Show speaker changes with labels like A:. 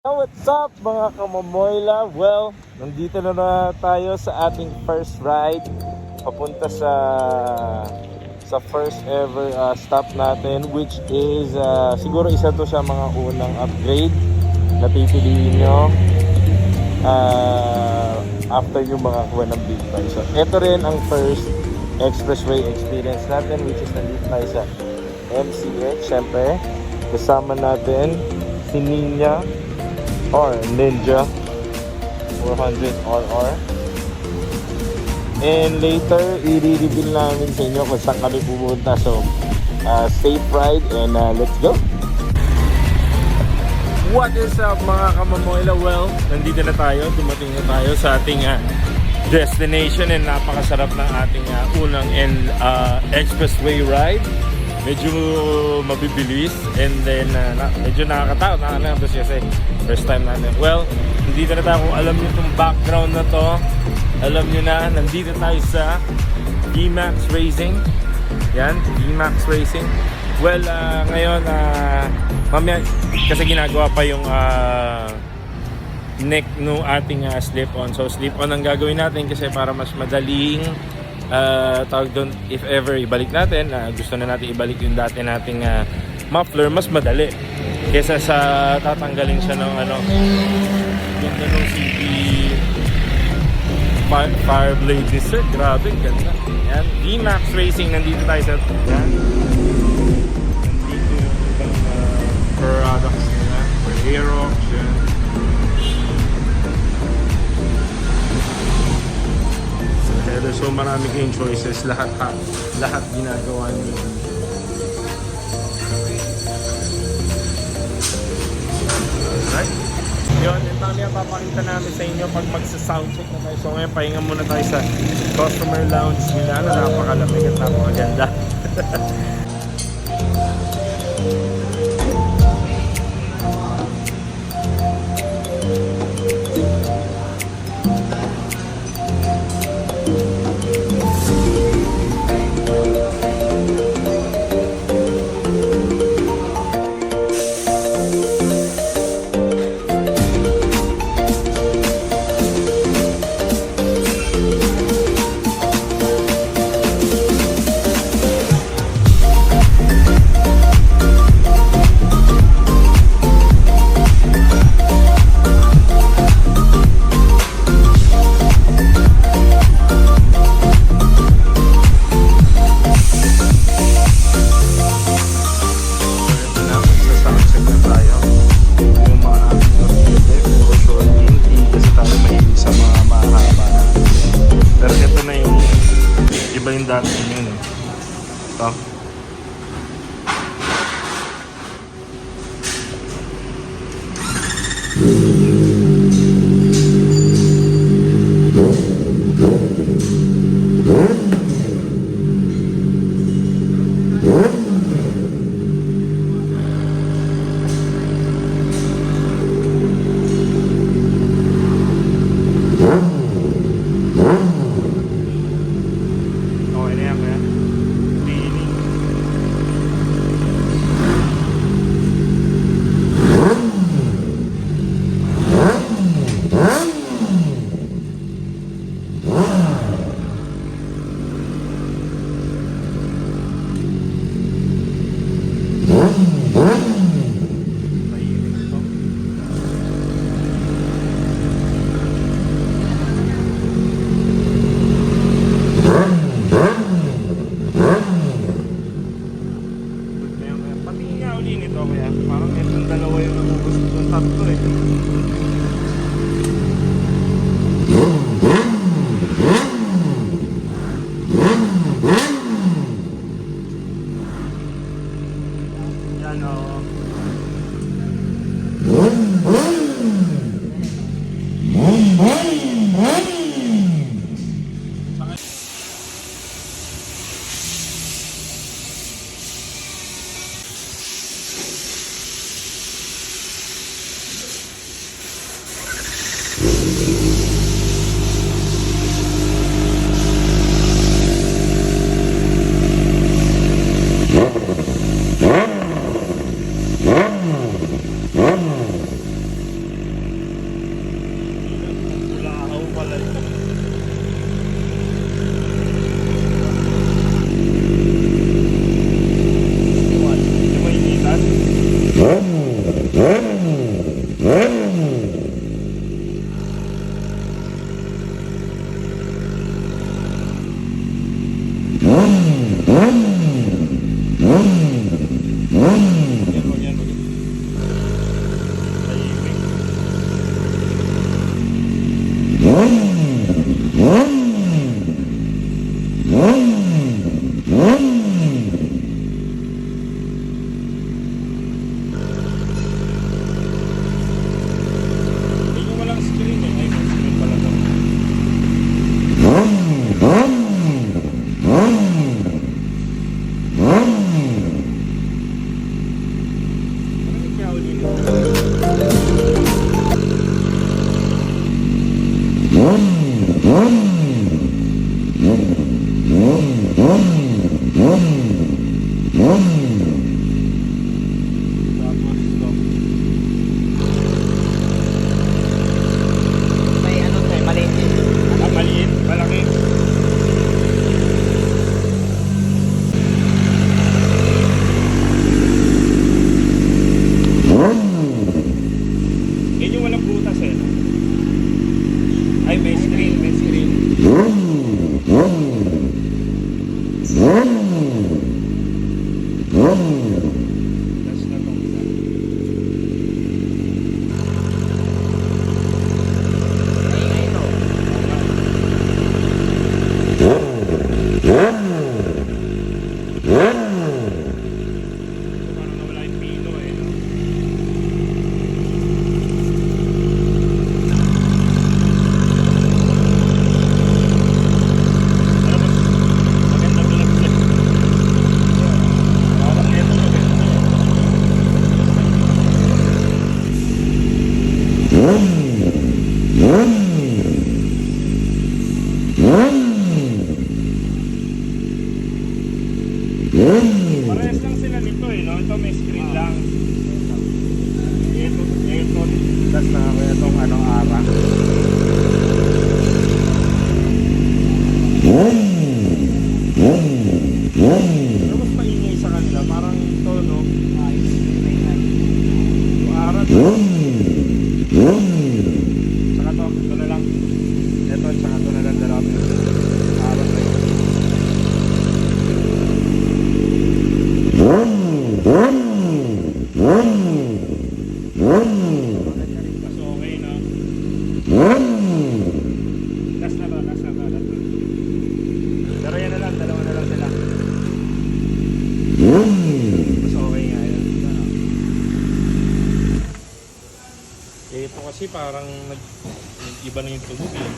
A: What's up mga kamomoyla? Well, nandito na tayo sa ating first ride papunta sa first ever stop natin, which is siguro isa to sa mga unang upgrade na pipiliin nyo after yung makakuha ng big bike. So ito rin ang first expressway experience natin, which is nandito tayo sa MCH. Siyempre kasama natin si NIÑA or Ninja 400RR, and later i-reveal namin sa inyo kung saan kami pupunta. So safe ride and let's go. What is up mga kamamoyla? Well, nandito na tayo, dumating na tayo sa ating destination, and napakasarap ng ating unang expressway ride. Medyo mabibilis, and then medyo nakakatakot, nakakalampos kasi first time natin. Well, nandito na tayo. Kung alam nyo itong background na to, alam nyo na, nandito tayo sa VMAX Racing. Yan, VMAX Racing. Well, ngayon, mamaya, kasi ginagawa pa yung neck no ating slip-on. So slip-on ang gagawin natin kasi para mas madaling tawag doon, if ever ibalik natin, gusto na natin ibalik yung dati nating muffler, mas madali kesa sa tatanggalin siya ng yung ganong CP Fireblade Desert. Grabe, ganda. Yan, VMAX Racing, nandito tayo sa yan. Nandito yung ibang products nila for Aerox, yan. So marami kayong choices, lahat ginagawa niyo. Alright, yun, yung tali ang papakita namin sa inyo pag magsa-soundcheck na tayo. So ngayon, pahinga muna tayo sa customer lounge nila na napakalamig at napakaganda. Yan yung walang butas eh. Ay, may screen, may screen. That's na tong isa. Ay, ito. Parang nawala yung pino eh, no? Parehas lang sila nito eh, no? Ito may screen lang. Ito, das na ako itong ano, ara. Ano mas maingay sa kanila? Parang ito, no? Yung ara. Saka to, ito na lang. Ito, saka ito na lang dalawa. Ara na yun. Mas okay, no? Last na ba? Pero yan na lang, dalawa na lang sila. Mas okay nga yun. Eh, ito kasi parang iba na yung tunog eh.